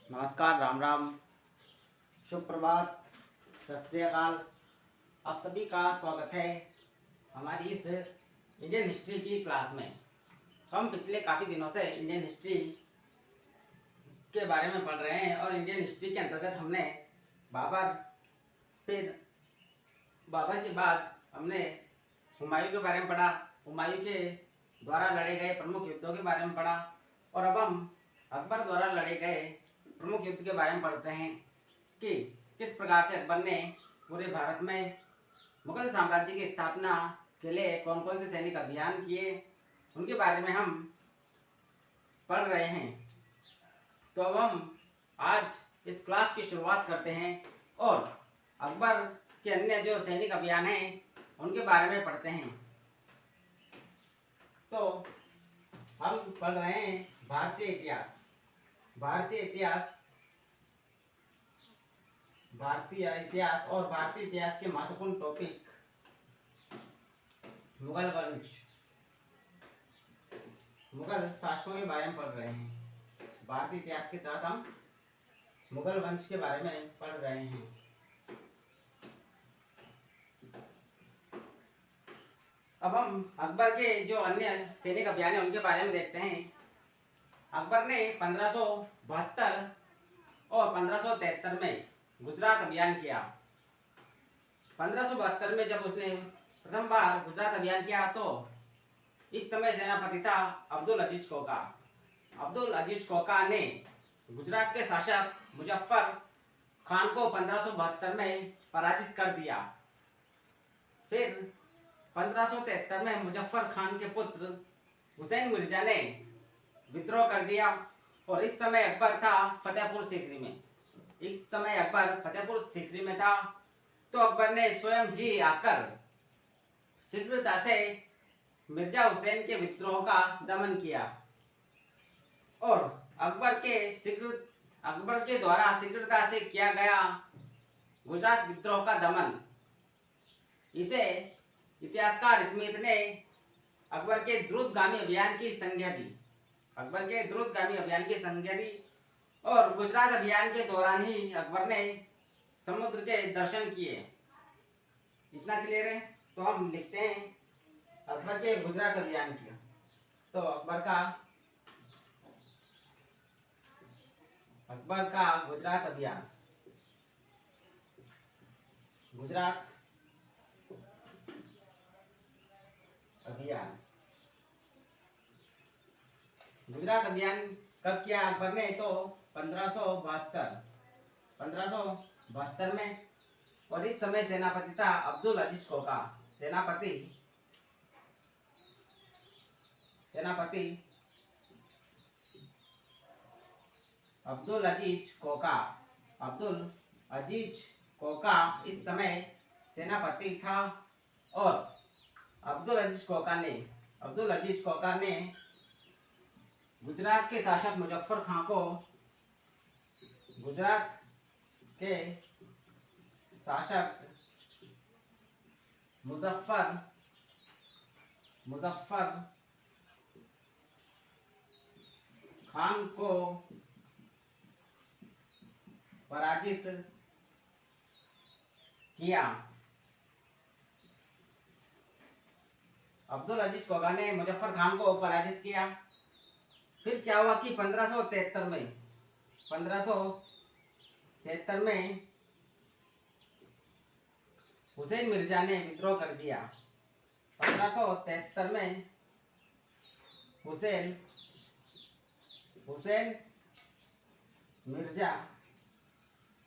नमस्कार, राम राम, शुभ प्रभात, सत श्री अकाल। आप सभी का स्वागत है हमारी इस इंडियन हिस्ट्री की क्लास में। हम पिछले काफ़ी दिनों से इंडियन हिस्ट्री के बारे में पढ़ रहे हैं और इंडियन हिस्ट्री के अंतर्गत हमने बाबर, फिर बाबर के बाद हमने हुमायूं के बारे में पढ़ा, हुमायूं के द्वारा लड़े गए प्रमुख युद्धों के बारे में पढ़ा और अब हम अकबर द्वारा लड़े गए प्रमुख युद्ध के बारे में पढ़ते हैं कि किस प्रकार से अकबर ने पूरे भारत में मुगल साम्राज्य की स्थापना के लिए कौन कौन से सैनिक अभियान किए, उनके बारे में हम पढ़ रहे हैं। तो अब हम आज इस क्लास की शुरुआत करते हैं और अकबर के अन्य जो सैनिक अभियान हैं उनके बारे में पढ़ते हैं। तो हम पढ़ रहे हैं भारतीय इतिहास। भारतीय इतिहास और भारतीय इतिहास के महत्वपूर्ण टॉपिक मुगल वंश, मुगल शासकों के बारे में पढ़ रहे हैं। भारतीय इतिहास के तहत हम मुगल वंश के बारे में पढ़ रहे हैं। अब हम अकबर के जो अन्य सैनिक अभियान है उनके बारे में देखते हैं। अकबर ने 1572 और 1573 में गुजरात अभियान किया। 1572 में जब उसने प्रथम बार गुजरात अभियान किया तो इस समय सेनापति था अब्दुल अजीज कोका। अब्दुल अजीज कोका ने गुजरात के शासक मुजफ्फर खान को 1572 में पराजित कर दिया। फिर 1573 में मुजफ्फर खान के पुत्र हुसैन मिर्जा ने विद्रोह कर दिया और इस समय अकबर था फतेहपुर सीकरी में। इस समय अकबर फतेहपुर सीकरी में था तो अकबर ने स्वयं ही आकर शीघ्रता से मिर्जा हुसैन के विद्रोह का दमन किया और अकबर के द्वारा शीघ्रता से किया गया गुजरात विद्रोह का दमन, इसे इतिहासकार स्मिथ ने अकबर के द्रुतगामी अभियान की संज्ञा दी। अकबर के द्रुतगामी अभियान की संज्ञा दी और गुजरात अभियान के दौरान ही अकबर ने समुद्र के दर्शन किए। इतना क्लियर है? तो हम लिखते हैं अकबर के गुजरात अभियान किया। तो अकबर का गुजरात अभियान, गुजरात कब किया अकबर ने? तो 1572 में। और इस समय सेनापति था अब्दुल अजीज कोका। सेनापति अब्दुल अजीज कोका इस समय सेनापति था और अब्दुल अजीज कोका ने गुजरात के शासक मुजफ्फर खान को मुजफ्फर खान को पराजित किया। अब्दुल अजीज कोका ने मुजफ्फर खान को पराजित किया। फिर क्या हुआ कि 1573 में हुसैन मिर्जा ने विद्रोह कर दिया। 1573 में हुसैन मिर्जा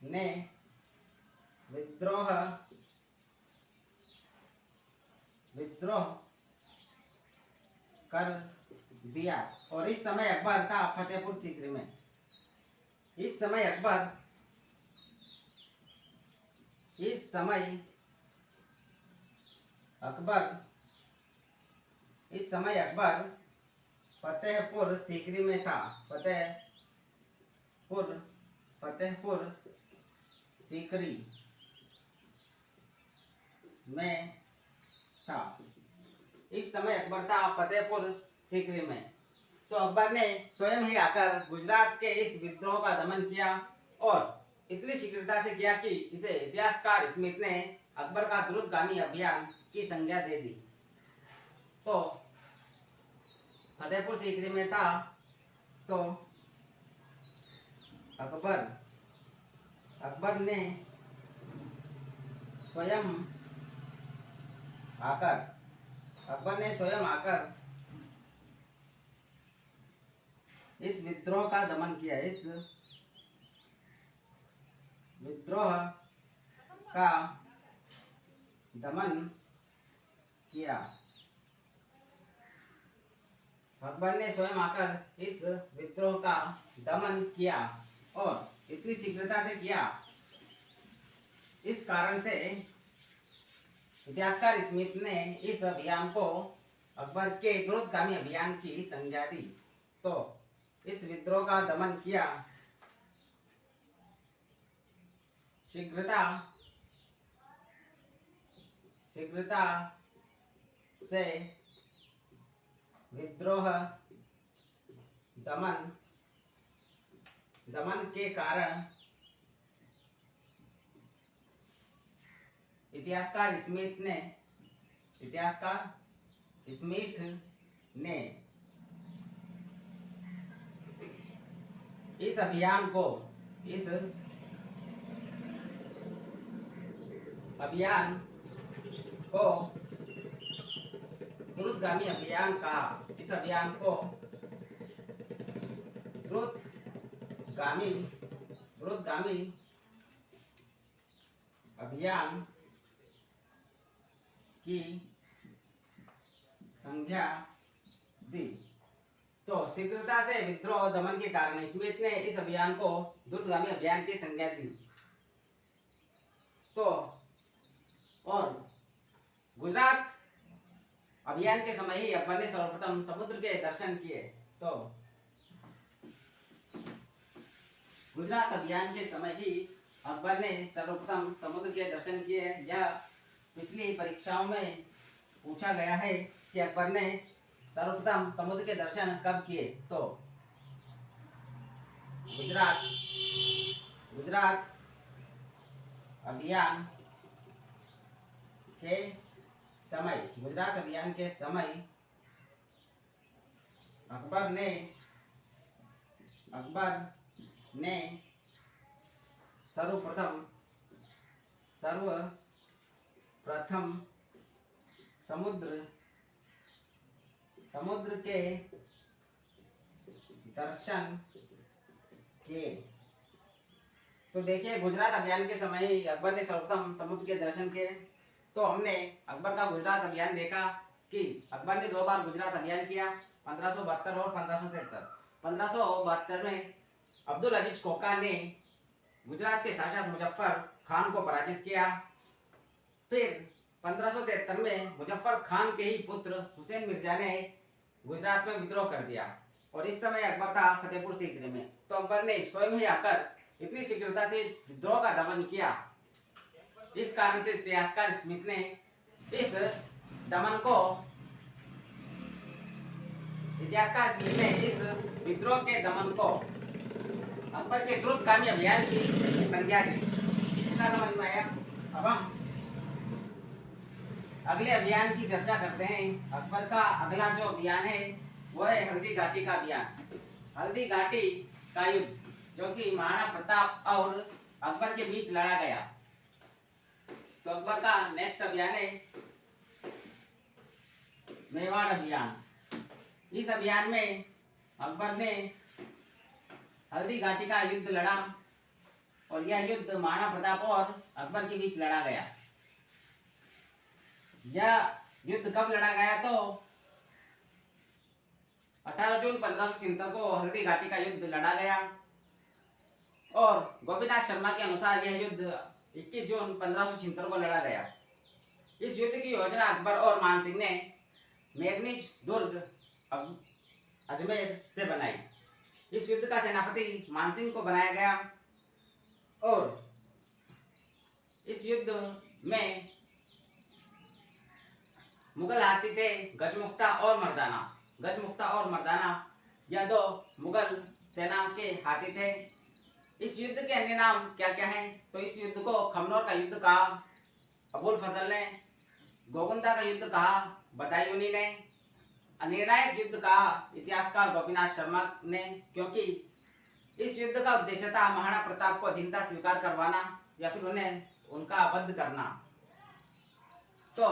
ने विद्रोह कर दिया और इस समय अकबर था फतेहपुर सीकरी में। इस समय अकबर फतेहपुर सीकरी में था। फतेहपुर सीकरी में था। इस समय अकबर था फतेहपुर सीकरी में। तो तो अकबर ने स्वयं ही आकर गुजरात के इस विद्रोह का दमन किया और इतनी शीघ्रता से किया कि इसे इतिहासकार स्मिथ ने अकबर का द्रुतगामी अभियान की संज्ञा दे दी। तो फतेहपुर सीकरी में था तो अकबर ने स्वयं आकर इस विद्रोह का दमन किया। इस विद्रोह का दमन किया। अकबर ने स्वयं आकर इस विद्रोह का दमन किया और इतनी शीघ्रता से किया, इस कारण से इतिहासकार स्मिथ ने इस अभियान को अकबर के द्रुतगामी अभियान की संज्ञा दी। तो इस विद्रोह का दमन किया, शीघ्रता से विद्रोह दमन के कारण इतिहासकार स्मिथ ने इस अभियान को द्रुतगामी अभियान कहा। इस अभियान को द्रुतगामी अभियान की संज्ञा दी। तो शीघ्रता से विद्रोह दमन के कारण स्मिथ ने इस अभियान को द्रुतगामी अभियान की संज्ञा दी। तो और गुजरात अभियान के समय ही अकबर ने सर्वप्रथम समुद्र के दर्शन किए। तो गुजरात अभियान के समय ही अकबर ने सर्वप्रथम समुद्र के दर्शन किए। यह पिछली परीक्षाओं में पूछा गया है कि अकबर ने सर्वप्रथम समुद्र के दर्शन कब किए। तो गुजरात अभियान के समय अकबर ने सर्वप्रथम समुद्र के दर्शन किए। तो देखिए, गुजरात अभियान के समय ही अकबर ने सर्वप्रथम समुद्र के दर्शन किए। तो हमने अकबर का गुजरात अभियान देखा कि अकबर ने 2 बार गुजरात अभियान किया, 1572 और 1573। 1572 में अब्दुल अजीज खोखा ने गुजरात के शासक मुजफ्फर खान को पराजित किया। फिर 1573 में मुजफ्फर खान के ही पुत्र हुसैन मिर्जा ने गुजरात में विद्रोह कर दिया और इस समय अकबर था फतेहपुर सीकरी में। तो अकबर ने स्वयं ही आकर इतनी शीघ्रता से विद्रोह का दमन किया। इस कारण से इतिहासकार स्मिथ ने इस विद्रोह के दमन को अकबर के द्रुतगामी अभियान की संज्ञा दी। इतना समझ में आया। अब हम अगले अभियान की चर्चा करते हैं। अकबर का अगला जो अभियान है वो है हल्दी घाटी का अभियान। हल्दी घाटी का युद्ध, जो कि महाराणा प्रताप और अकबर के बीच लड़ा गया। तो अकबर का नेक्स्ट अभियान है मेवाड़ अभियान। इस अभियान में अकबर ने हल्दी घाटी का युद्ध लड़ा और यह युद्ध महाराणा प्रताप और अकबर के बीच लड़ा गया। यह युद्ध कब लड़ा गया? तो 18 जून 1576 को हल्दी घाटी का युद्ध लड़ा गया और गोपीनाथ शर्मा के अनुसार यह युद्ध 21 जून 1576 को लड़ा गया। इस युद्ध की योजना अकबर और मान सिंह ने मैगनीज दुर्ग अजमेर से बनाई। इस युद्ध का सेनापति मानसिंह को बनाया गया और इस युद्ध में मुगल हाथी थे गजमुक्ता और मर्दाना। यह दो मुगल सेना के हाथी थे। इस युद्ध के अन्य नाम क्या क्या हैं? तो इस युद्ध को खमनोर का युद्ध कहा, अबुल फजल ने। गोगुंदा का युद्ध कहा, बदायूनी ने। निर्णायक युद्ध कहा, इतिहासकार गोपीनाथ शर्मा ने, क्योंकि इस युद्ध का उद्देश्य था महाराणा प्रताप को अधीनता स्वीकार करवाना या फिर उन्हें उनका अवध करना। तो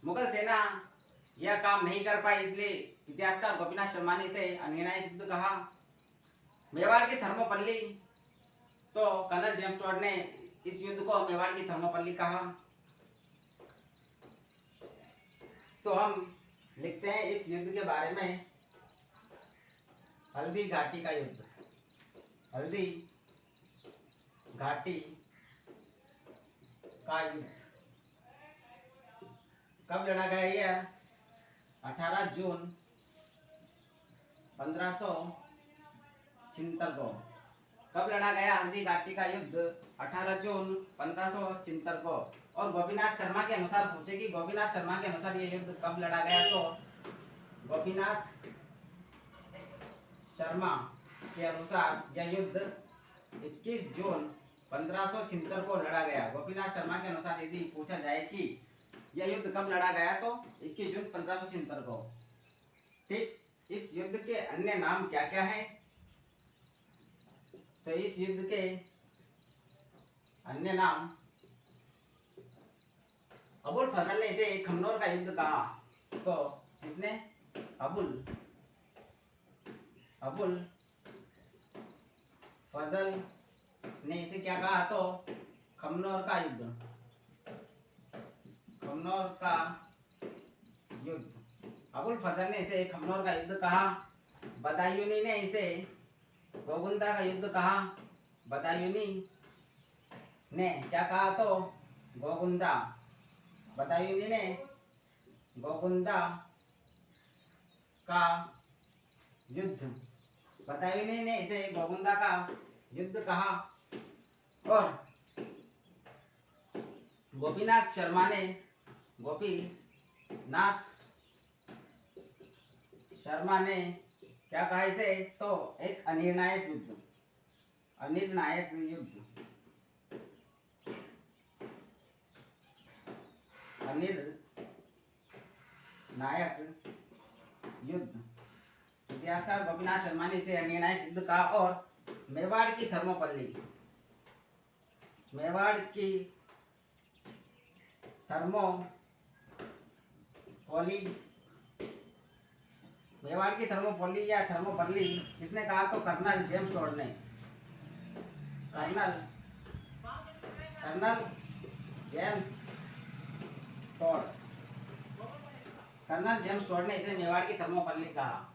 मुगल सेना यह काम नहीं कर पाई, इसलिए इतिहासकार गोपीनाथ शर्मा ने इसे निर्णायक युद्ध कहा। मेवाड़ की थर्मोपल्ली, तो कर्नल जेम्स टॉड ने इस युद्ध को मेवाड़ की थर्मोपल्ली कहा। तो हम लिखते हैं इस युद्ध के बारे में, हल्दी घाटी का युद्ध। हल्दी घाटी का युद्ध कब लड़ा गया? यह 18 जून 1576 को। कब लड़ा गया हल्दी घाटी का युद्ध? 18 जून 1576 को। और गोपीनाथ शर्मा के अनुसार पूछे कि गोपीनाथ शर्मा के अनुसार यह युद्ध कब लड़ा गया, तो गोपीनाथ शर्मा के अनुसार यह युद्ध 21 जून 1576 को लड़ा गया। गोपीनाथ शर्मा के अनुसार यदि पूछा जाए कि यह युद्ध कब लड़ा गया, तो 21 जून 1576 को। ठीक, इस युद्ध के अन्य नाम क्या क्या हैं? तो इस युद्ध के अन्य नाम, अबुल फजल ने इसे खमनोर का युद्ध कहा। तो इसने अबुल फजल ने इसे क्या कहा? तो खमनोर का युद्ध। खमनोर का युद्ध, अबुल फजल ने इसे खमनोर का युद्ध कहा। बदायूनी ने इसे गोगुंदा का युद्ध कहा। बदायूनी ने क्या कहा? तो गोगुंदा। बदायूनी ने गोगुंदा का युद्ध, बदायूनी ने इसे गोगुंदा का युद्ध कहा। और गोपीनाथ शर्मा ने क्या कहा इसे? तो एक अनिर्णायक युद्ध। अनिर्णायक युद्ध, अनिर्णायक युद्ध। इतिहासकार गोपीनाथ शर्मा ने इसे अनिर्णायक युद्ध कहा। और मेवाड़ की थर्मोपल्ली, मेवाड़ की थर्मोपल्ली, मेवाड़ की थर्मोपल्ली या थर्मोपल्ली किसने कहा? तो कर्नल जेम्स टॉड ने। Colonel James Tod, colonel James Tod ने इसे मेवाड़ की थर्मोपल्ली कहा।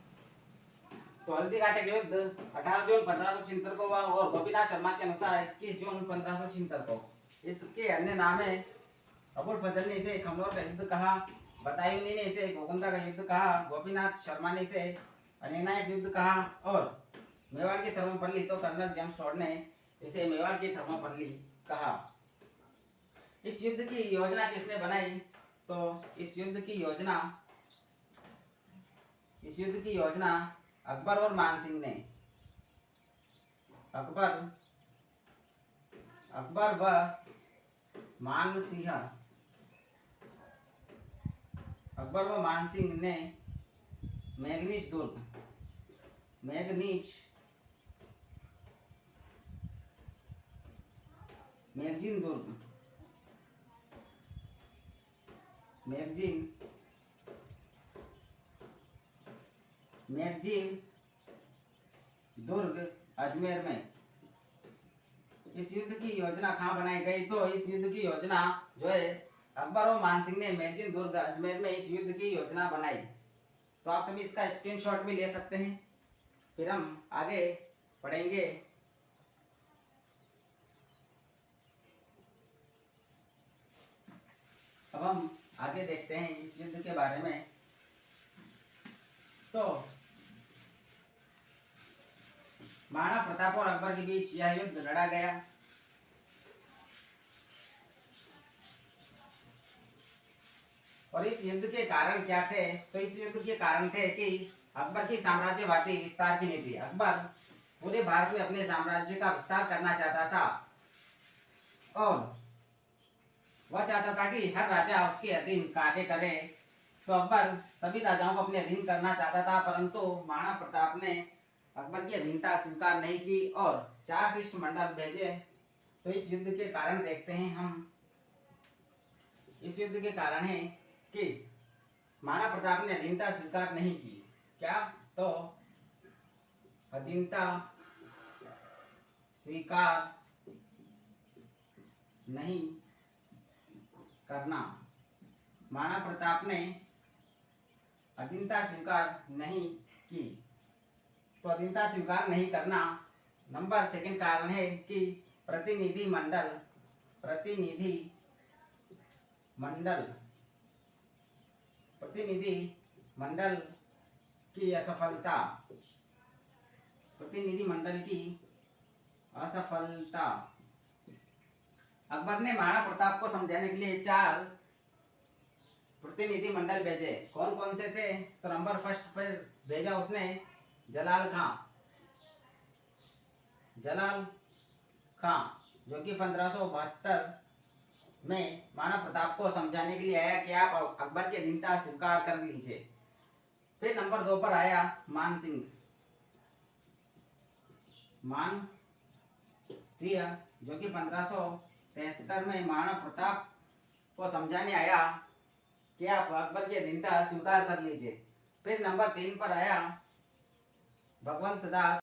तो हल्दी घाटी का युद्ध 18 जून 1576 को हुआ और गोपीनाथ शर्मा के अनुसार 21 जून 1576 को। इसके अन्य नाम है, अबुल फजल ने इसे खमनोर का युद्ध कहा। बदायूनी ने इसे गोगुंदा का युद्ध कहा। गोपीनाथ शर्मा ने इसे अनिर्णायक युद्ध कहा। और मेवाड़ की थर्मोपल्ली, तो कर्नल जेम्स टॉड ने इसे मेवाड़ की थर्मोपल्ली कहा। इस युद्ध की योजना किसने बनाई? तो इस युद्ध की योजना अकबर और मानसिंह ने। अकबर व मानसिंह, अकबर व मानसिंह ने मैगनीज दुर्ग अजमेर में। इस युद्ध की योजना कहाँ बनाई गई? तो इस युद्ध की योजना जो है अकबर और मानसिंह ने मैगजीन दुर्ग अजमेर में इस युद्ध की योजना बनाई। तो आप सभी इसका स्क्रीनशॉट भी ले सकते हैं, फिर हम आगे पढ़ेंगे। अब हम आगे देखते हैं इस युद्ध के बारे में। तो महाराणा प्रताप और अकबर के बीच यह युद्ध लड़ा गया। और इस युद्ध के कारण क्या थे? तो इस युद्ध के कारण थे कि अकबर की साम्राज्यवादी विस्तार की नीति। अकबर पूरे भारत में अपने साम्राज्य का विस्तार करना चाहता था और वह चाहता था कि हर राजा उसके अधीन कार्य करे। तो अकबर सभी राजाओं को अपने अधीन करना चाहता था, परंतु महाराणा प्रताप ने अकबर की अधीनता स्वीकार नहीं की और 4 शिष्टमंडल भेजे। तो इस युद्ध के कारण देखते हैं हम, इस युद्ध के कारण है कि महाराणा प्रताप ने अधीनता स्वीकार नहीं की। क्या? तो अधीनता स्वीकार नहीं करना, महाराणा प्रताप ने अधीनता स्वीकार नहीं की। तो अधीनता स्वीकार नहीं करना। नंबर सेकंड कारण है कि प्रतिनिधि मंडल की असफलता, अकबर ने महाराणा प्रताप को समझाने के लिए 4 प्रतिनिधि मंडल भेजे। कौन कौन से थे? तो नंबर फर्स्ट पर भेजा उसने जलाल खां, जो कि 1572 में महाराणा प्रताप को समझाने के लिए आया कि आप अकबर की अधीनता स्वीकार कर लीजिए। फिर नंबर 2 पर आया मान सिंह, जो कि 1573 में महाराणा प्रताप को समझाने आया कि आप अकबर की अधीनता स्वीकार कर लीजिए। फिर नंबर 3 पर आया भगवंत दास